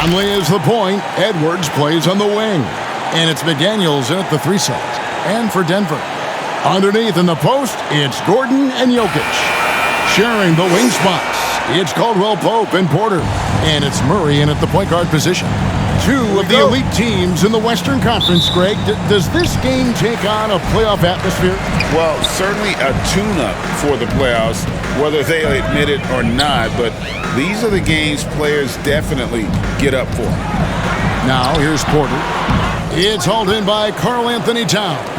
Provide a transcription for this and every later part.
Conley is the point. Edwards plays on the wing. And it's McDaniels in at the 3 side. And for Denver. Underneath in the post, it's Gordon and Jokic. Sharing the wing spots, it's Caldwell Pope and Porter. And it's Murray in at the point guard position. 2 of the elite teams in the Western Conference, Greg. Does this game take on a playoff atmosphere? Well, certainly a tune-up for the playoffs, whether they admit it or not. But these are the games players definitely get up for. Now, here's Porter. It's hauled in by Karl Anthony Towns.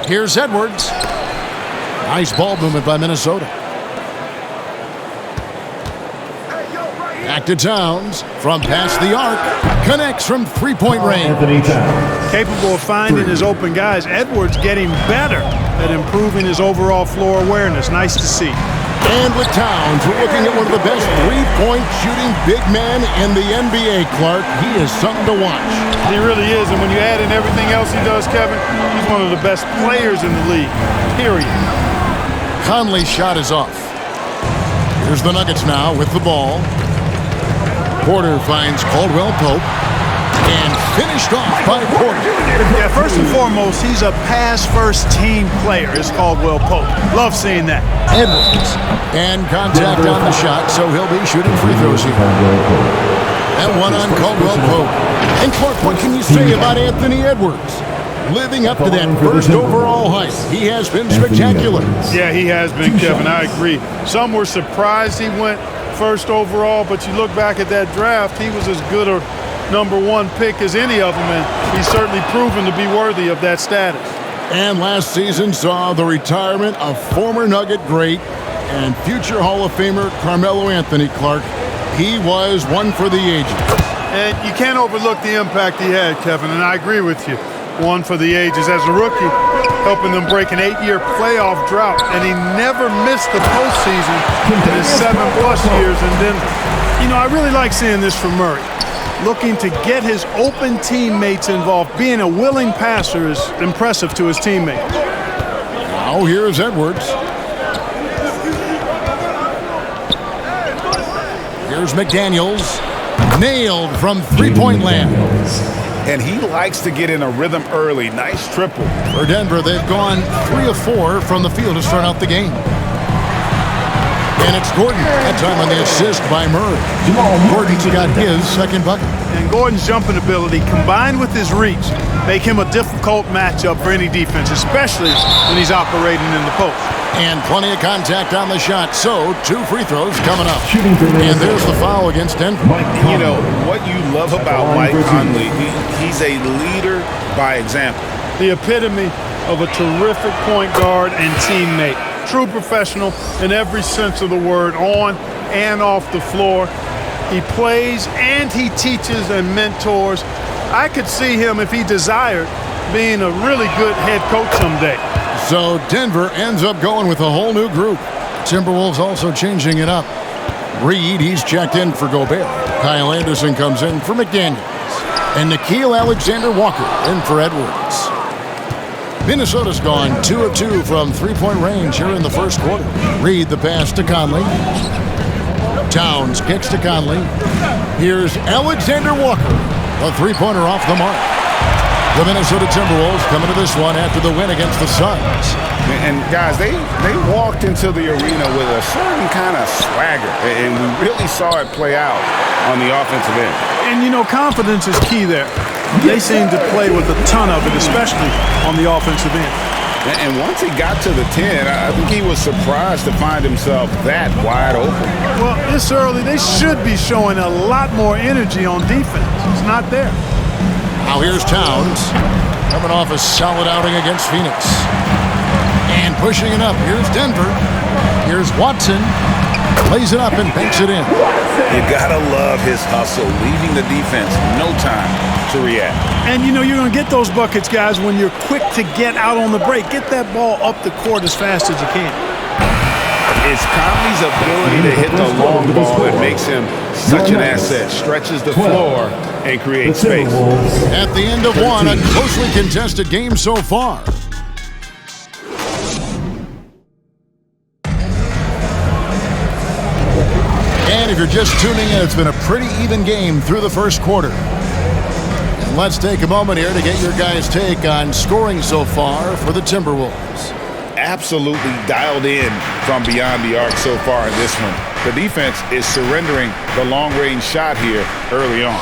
Here's Edwards. Nice ball movement by Minnesota. Back to Towns from past the arc. Connects from three-point range. Capable of finding his open guys. Edwards getting better at improving his overall floor awareness. Nice to see. And with Towns, we're looking at one of the best three-point shooting big men in the NBA, Clark. He is something to watch. He really is, and when you add in everything else he does, Kevin, he's one of the best players in the league, period. Conley's shot is off. Here's the Nuggets now with the ball. Porter finds Caldwell Pope. And finished off by Porter. Yeah, first and foremost, he's a pass-first team player, is Caldwell Pope. Love seeing that. Edwards. And contact on the shot, so he'll be shooting free throws here. That one on Caldwell Pope. And Clark, what can you say about Anthony Edwards? Living up to that first overall height. He has been spectacular. Yeah, he has been, Kevin. I agree. Some were surprised he went first overall, but you look back at that draft, he was as good a #1 pick as any of them, and he's certainly proven to be worthy of that status. And last season saw the retirement of former Nugget great and future Hall of Famer Carmelo Anthony, Clark. He was one for the ages. And you can't overlook the impact he had, Kevin, and I agree with you. One for the ages. As a rookie, helping them break an 8-year playoff drought, and he never missed the postseason in his 7+ years. And then, I really like seeing this from Murray. Looking to get his open teammates involved. Being a willing passer is impressive to his teammates. Now here's Edwards. Here's McDaniels. Nailed from three-point land. And he likes to get in a rhythm early. Nice triple. For Denver, they've gone 3 of 4 from the field to start out the game. And it's Gordon. That time on the assist by Murray. Gordon's got his second bucket. And Gordon's jumping ability, combined with his reach, make him a difficult matchup for any defense, especially when he's operating in the post. And plenty of contact on the shot, so 2 free throws coming up. And there's the foul against Denver. You know, what you love about Mike Conley, he's a leader by example. The epitome of a terrific point guard and teammate. True professional in every sense of the word, on and off the floor. He plays and he teaches and mentors. I could see him, if he desired, being a really good head coach someday. So Denver ends up going with a whole new group. Timberwolves also changing it up. Reed, he's checked in for Gobert. Kyle Anderson comes in for McDaniels. And Nickeil Alexander-Walker in for Edwards. Minnesota's gone 2 of 2 from three-point range here in the first quarter. Reed the pass to Conley. Towns kicks to Conley. Here's Alexander-Walker. A three-pointer off the mark. The Minnesota Timberwolves coming to this one after the win against the Suns. And guys, they walked into the arena with a certain kind of swagger, and we really saw it play out on the offensive end. And confidence is key there. They seem to play with a ton of it, especially on the offensive end. And once he got to the 10, I think he was surprised to find himself that wide open. Well, this early, they should be showing a lot more energy on defense. It's not there. Now here's Towns, coming off a solid outing against Phoenix. And pushing it up, here's Denver. Here's Watson, lays it up and banks it in. You gotta love his hustle, leaving the defense no time to react. And you're gonna get those buckets, guys, when you're quick to get out on the break. Get that ball up the court as fast as you can. It's Conley's ability to hit the long ball that makes him such an asset. Stretches the floor and creates space. At the end of one, a closely contested game so far. And And if you're just tuning in, it's been a pretty even game through the first quarter. And let's take a moment here to get your guys' take on scoring so far for the Timberwolves. Absolutely dialed in from beyond the arc so far in this one. The defense is surrendering the long-range shot here early on.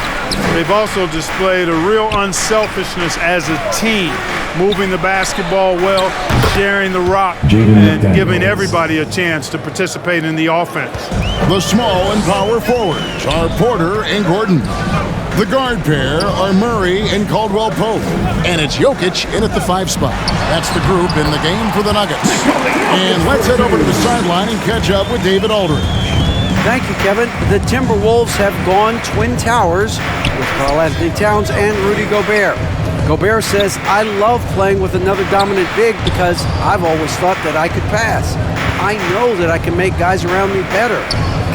They've also displayed a real unselfishness as a team, moving the basketball well, sharing the rock, and giving everybody a chance to participate in the offense. The small and power forwards are Porter and Gordon. The guard pair are Murray and Caldwell Pope. And it's Jokic in at the 5 spot. That's the group in the game for the Nuggets. And let's head over to the sideline and catch up with David Aldridge. Thank you, Kevin. The Timberwolves have gone Twin Towers with Karl-Anthony Towns and Rudy Gobert. Gobert says, I love playing with another dominant big because I've always thought that I could pass. I know that I can make guys around me better.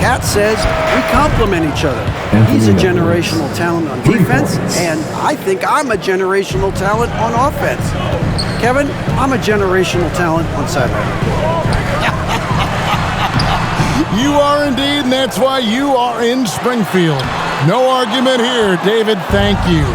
Cat says we complement each other. He's a generational talent on defense, and I think I'm a generational talent on offense. Kevin, I'm a generational talent on sideline. You are indeed, and that's why you are in Springfield. No argument here, David. Thank you.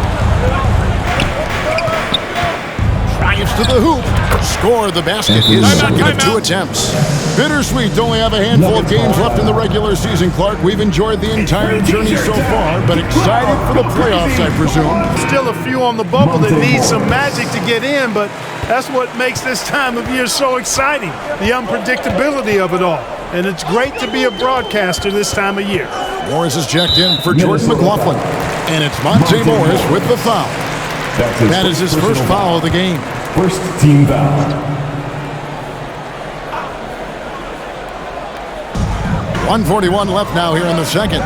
Drives to the hoop. Score the basket. His second of 2 attempts. Bittersweet. Only have a handful of games left in the regular season, Clark. We've enjoyed the entire journey so far, but excited for the playoffs, I presume. Still a few on the bubble that need some magic to get in, but that's what makes this time of year so exciting, the unpredictability of it all. And it's great to be a broadcaster this time of year. Morris is checked in for Jordan McLaughlin. And it's Monte Morris with the foul. That is his first foul of the game. First team foul. 1:41 left now here in the second.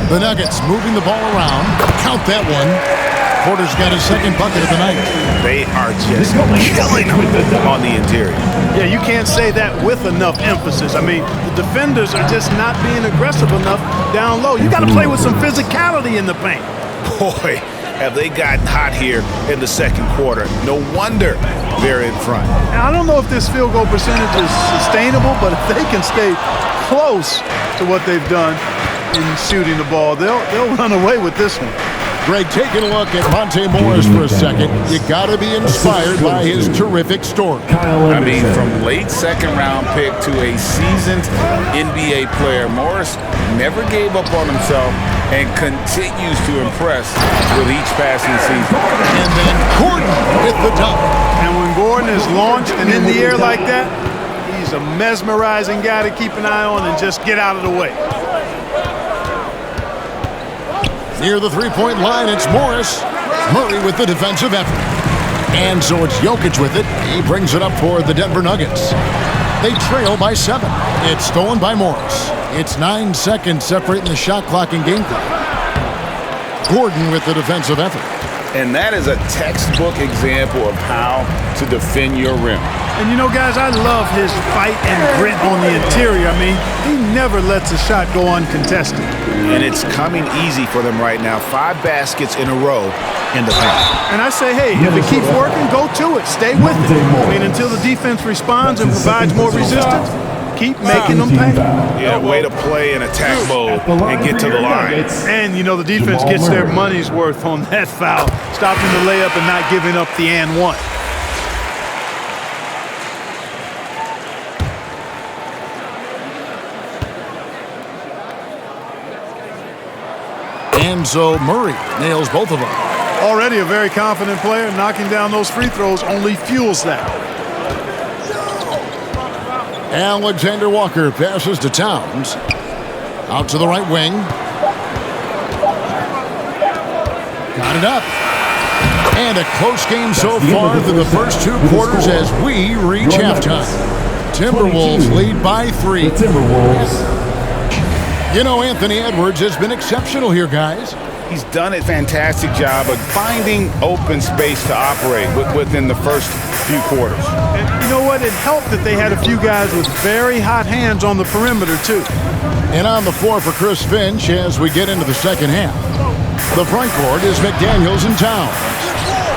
The Nuggets moving the ball around. Count that one. Porter's got his second bucket of the night. They are just killing them on the interior. Yeah, you can't say that with enough emphasis. I mean, the defenders are just not being aggressive enough down low. You got to play with some physicality in the paint. Boy, have they gotten hot here in the second quarter. No wonder they're in front. Now, I don't know if this field goal percentage is sustainable, but if they can stay close to what they've done in shooting the ball, they'll run away with this one. Greg, taking a look at Monte Morris for a second, you got to be inspired by his terrific story. I mean, from late second-round pick to a seasoned NBA player, Morris never gave up on himself and continues to impress with each passing season. And then Gordon with the dunk. And when Gordon is launched and in the air like that, he's a mesmerizing guy to keep an eye on and just get out of the way. Near the three-point line, it's Morris. Murray with the defensive effort. And so it's Jokic with it. He brings it up for the Denver Nuggets. They trail by 7. It's stolen by Morris. It's 9 seconds separating the shot clock and game clock. Gordon with the defensive effort. And that is a textbook example of how to defend your rim. And you know, guys, I love his fight and grit on the interior. I mean, he never lets a shot go uncontested. And it's coming easy for them right now. 5 baskets in a row in the paint. And I say, hey, if it keeps working, go to it. Stay with it. I mean, until the defense responds and provides more resistance, keep making them pay. Yeah, way to play in attack mode and get to the line. And, you know, the defense gets their money's worth on that foul, stopping the layup and not giving up the and one. And so Murray nails both of them. Already a very confident player. Knocking down those free throws only fuels that. Alexander Walker passes to Towns. Out to the right wing. Got it up. And a close game so far through the first 2 quarters as we reach halftime. Timberwolves lead by 3. Timberwolves. You know, Anthony Edwards has been exceptional here, guys. He's done a fantastic job of finding open space to operate within the first few quarters. And you know what? It helped that they had a few guys with very hot hands on the perimeter, too. And on the floor for Chris Finch as we get into the second half. The front court is McDaniels and Towns.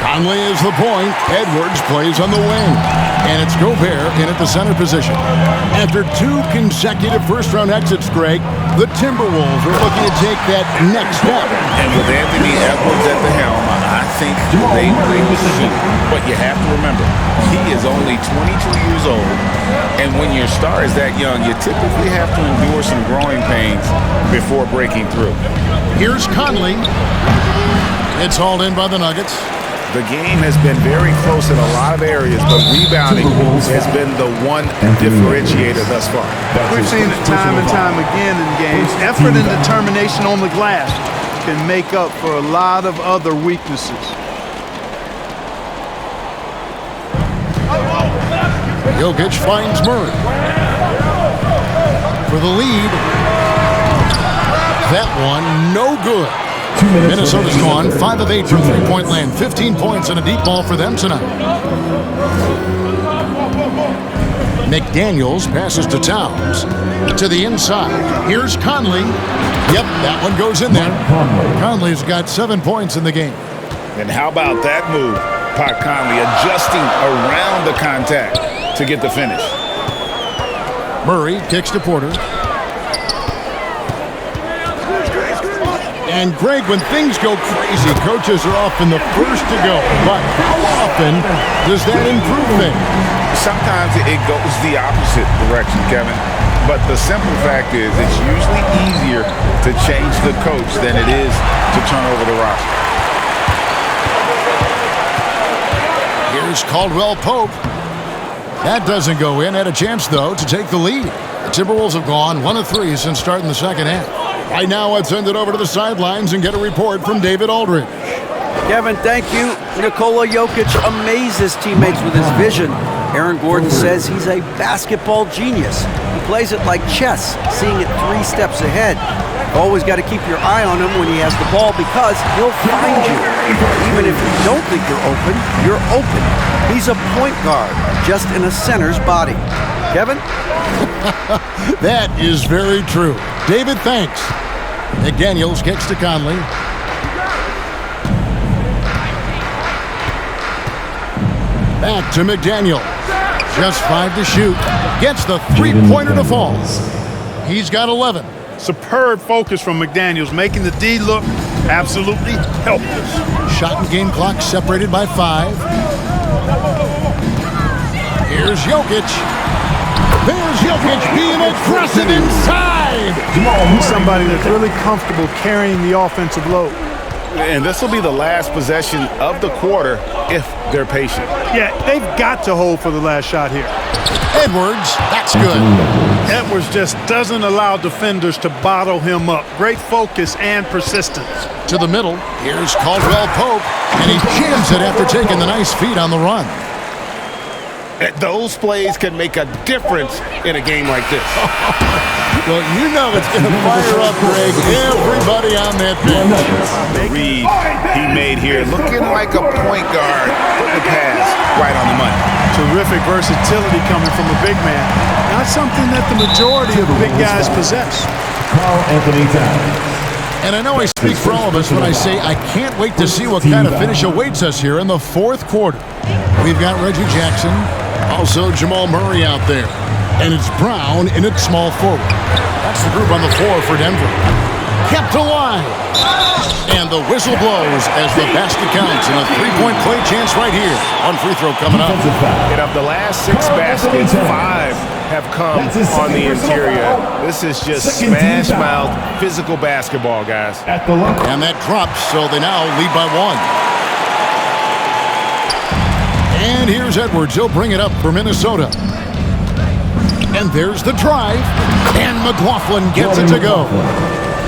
Conley is the point. Edwards plays on the wing. And it's Gobert in at the center position. After 2 consecutive first-round exits, Greg, the Timberwolves are looking to take that next step. And with Anthony Edwards at the helm, I think they will suit. But you have to remember, he is only 22 years old. And when your star is that young, you typically have to endure some growing pains before breaking through. Here's Conley. It's hauled in by the Nuggets. The game has been very close in a lot of areas, but rebounding has been the one differentiator thus far. We've seen it time and time again in games. Effort and determination on the glass can make up for a lot of other weaknesses. Jokic finds Murray. For the lead. That one, no good. Minnesota's gone 5 of 8 from three-point land. 15 points and a deep ball for them tonight. McDaniels passes to Towns. To the inside. Here's Conley. Yep, that one goes in there. Conley's got 7 points in the game. And how about that move? Pat Conley adjusting around the contact to get the finish. Murray kicks to Porter. And Greg, when things go crazy, coaches are often the first to go. But how often does that improve things? Sometimes it goes the opposite direction, Kevin. But the simple fact is it's usually easier to change the coach than it is to turn over the roster. Here's Caldwell Pope. That doesn't go in. Had a chance, though, to take the lead. The Timberwolves have gone 1 of 3 since starting the second half. Right now, let's send it over to the sidelines and get a report from David Aldridge. Kevin, thank you. Nikola Jokic amazes teammates with his vision. Aaron Gordon says he's a basketball genius. He plays it like chess, seeing it 3 steps ahead. Always got to keep your eye on him when he has the ball because he'll find you. Even if you don't think you're open, you're open. He's a point guard, just in a center's body. Kevin? That is very true. David, thanks. McDaniels kicks to Conley. Back to McDaniels. Just 5 to shoot. Gets the three-pointer to fall. He's got 11. Superb focus from McDaniels, making the D look absolutely helpless. Shot and game clock separated by 5. Here's Jokic. There's Jokic being aggressive inside. He's somebody that's really comfortable carrying the offensive load. And this will be the last possession of the quarter if they're patient. Yeah, they've got to hold for the last shot here. Edwards, that's good. Edwards just doesn't allow defenders to bottle him up. Great focus and persistence. To the middle, here's Caldwell Pope, and he jams it after taking the nice feed on the run. Those plays can make a difference in a game like this. Well, you know it's going to fire up, Greg, everybody on that bench. The read he made here, looking like a point guard, putting the pass right on the money. Terrific versatility coming from a big man. Not something that the majority of big guys possess. Carl Anthony Towns. And I know I speak for all of us when I say I can't wait to see what kind of finish awaits us here in the 4th quarter. We've got Reggie Jackson, also Jamal Murray out there. And it's Brown in at small forward. That's the group on the floor for Denver. Kept alive. And the whistle blows as the basket counts and a 3-point play chance right here. One free throw coming up. And of the last 6 baskets, 5 have come on the interior. This is just smash-mouth physical basketball, guys. And that drops, so they now lead by 1. And here's Edwards. He'll bring it up for Minnesota. And there's the drive. And McLaughlin gets it to go.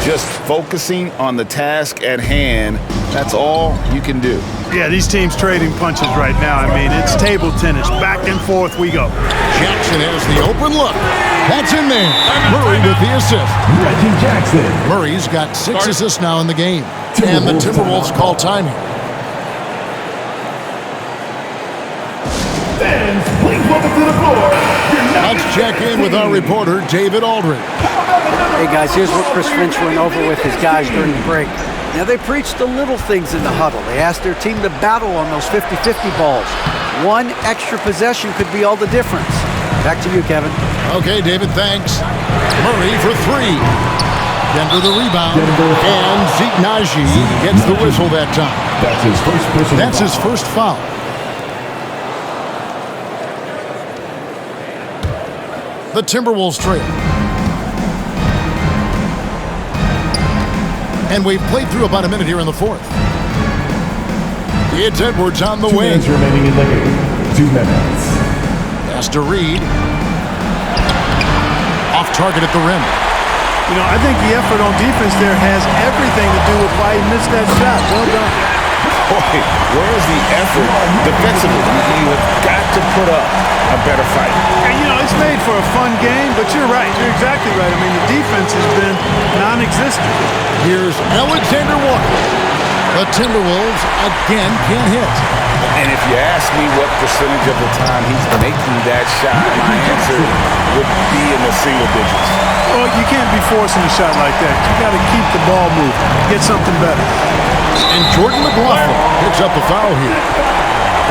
Just focusing on the task at hand, that's all you can do. Yeah, these teams trading punches right now. I mean, it's table tennis. Back and forth we go. Jackson has the open look. That's in there. Murray with the assist. Reggie Jackson. Murray's got 6 assists now in the game. And the Timberwolves call time here. Fans, please welcome to the floor. Let's check in with our reporter, David Aldridge. Hey guys, here's what Chris Finch went over with his guys during the break. Now they preached the little things in the huddle. They asked their team to battle on those 50-50 balls. One extra possession could be all the difference. Back to you, Kevin. Okay, David, thanks. Murray for three. Denver the rebound. And Zeke Naji gets the whistle that time. That's his first personal That's his first foul. The Timberwolves trail. And we've played through about a minute here in the fourth. It's Edwards on the wing. 2 minutes remaining in the game. 2 minutes. Pass to Reed. Off target at the rim. You know, I think the effort on defense there has everything to do with why he missed that shot. Well done. Boy, where's the effort defensively? You have got to put up a better fight. And, you know, it's made for a fun game, but you're right. You're exactly right. I mean, the defense has been non-existent. Here's Alexander Walker. The Timberwolves again can't hit. And if you ask me what percentage of the time he's making that shot, my answer would be in the single digits. Well, you can't be forcing a shot like that. You got to keep the ball moving. Get something better. And Jordan McLaughlin picks up the foul here.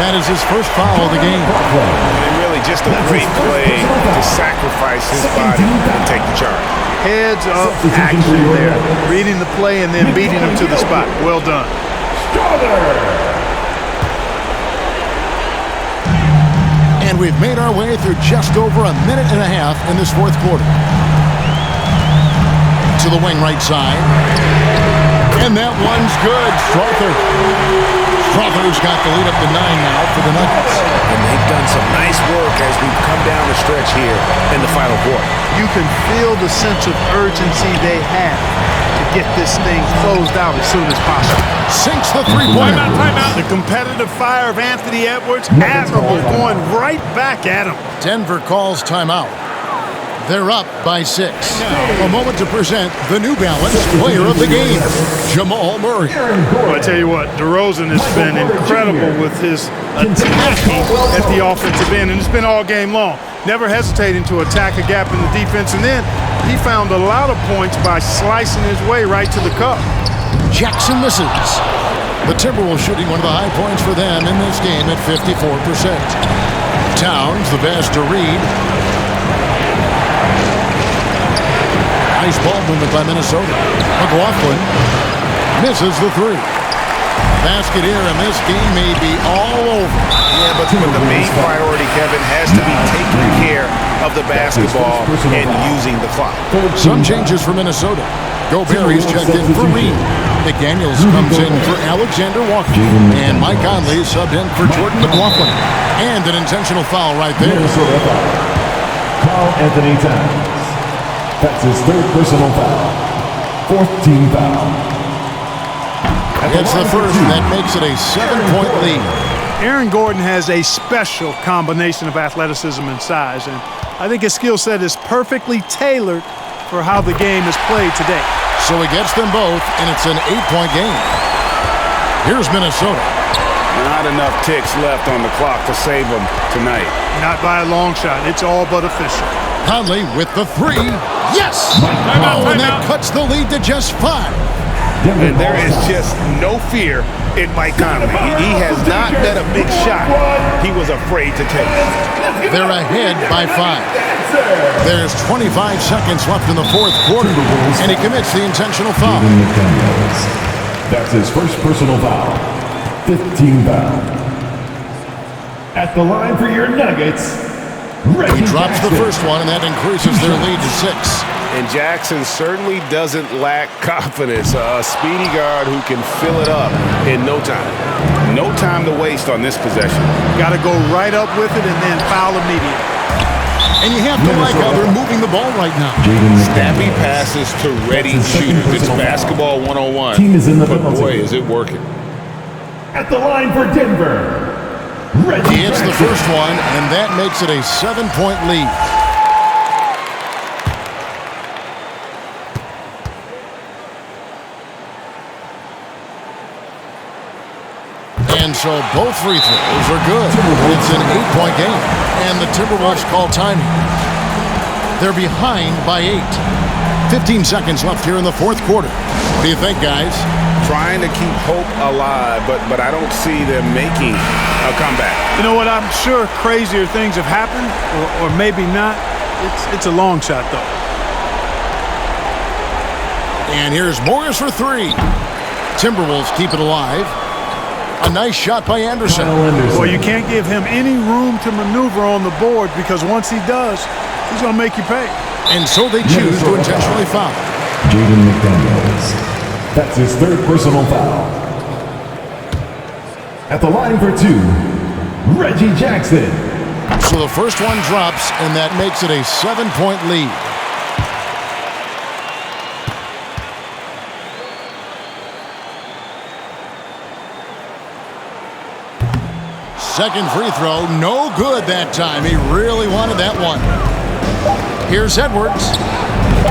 That is his first foul of the game. And really just a great play to sacrifice his body and take the charge. Heads up action there. Reading the play and then beating him to the spot. Well done. And we've made our way through just over a minute and a half in this fourth quarter. To the wing right side. And that one's good. Strother's got the lead up to 9 now for the Nuggets. And they've done some nice work as we've come down the stretch here in the final quarter. You can feel the sense of urgency they have to get this thing closed out as soon as possible. Sinks the three-pointer. Timeout. The competitive fire of Anthony Edwards, admirable, going right back at him. Denver calls timeout. They're up by 6. A moment to present the New Balance player of the game, Jamal Murray. Well, I tell you what, DeRozan has been incredible with his attacking at the offensive end, and it's been all game long. Never hesitating to attack a gap in the defense, and then he found a lot of points by slicing his way right to the cup. Jackson misses. The Timberwolves shooting one of the high points for them in this game at 54%. Towns, the pass to Reed. Nice ball movement by Minnesota. McLaughlin misses the three. Basket here, and this game may be all over. Yeah, but the main priority, Kevin, has to be taking care of the basketball and using the clock. Some changes for Minnesota. Gobert checked in for Reed. McDaniels comes in for Alexander Walker. And Mike Conley subbed in for Jordan McLaughlin. And an intentional foul right there. Carl Anthony Towns. That's his third personal foul. Fourth team foul. It's the first, and that makes it a 7-point lead. Aaron Gordon has a special combination of athleticism and size, and I think his skill set is perfectly tailored for how the game is played today. So he gets them both, and it's an 8-point game. Here's Minnesota. Not enough ticks left on the clock to save them tonight. Not by a long shot. It's all but official. Conley with the three. Yes! And that cuts the lead to just 5. And there is just no fear in Mike Conley. He has not met a big shot he was afraid to take. They're ahead by 5. There's 25 seconds left in the fourth quarter, and he commits the intentional foul. That's his first personal foul. 15 foul. At the line for your Nuggets, He drops the first one, and that increases their lead to 6. And Jackson certainly doesn't lack confidence. A speedy guard who can fill it up in no time. No time to waste on this possession. Got to go right up with it and then foul immediately. And you have to like how they're moving the ball right now. Snappy passes to ready shooters. It's basketball 101. Team is in the but penalty. boy, is it working. At the line for Denver, He hits the first one, and that makes it a 7-point lead. And so both free throws are good. It's an 8-point game, and the Timberwolves call time. They're behind by 8. 15 seconds left here in the fourth quarter. What do you think, guys? Trying to keep hope alive, but I don't see them making a comeback. You know what? I'm sure crazier things have happened, or maybe not. It's a long shot, though. And here's Morris for three. Timberwolves keep it alive. A nice shot by Anderson. Well, you can't give him any room to maneuver on the board because once he does, he's going to make you pay. And so they choose to intentionally foul. Jaden McDaniels. That's his third personal foul. At the line for two, Reggie Jackson. So the first one drops, and that makes it a 7-point lead. Second free throw, no good that time. He really wanted that one. Here's Edwards.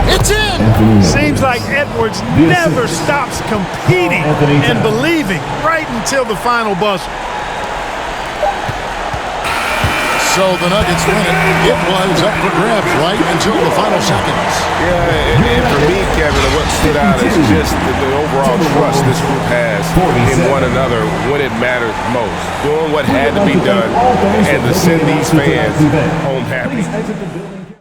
It's in! Seems like Edwards never stops competing and believing right until the final buzzer. So the Nuggets win it. It was up for grabs right until the final seconds. Yeah, and for me, Kevin, what stood out is just the overall trust this group has in one another when it matters most. Doing what had to be done and to send these fans home happy.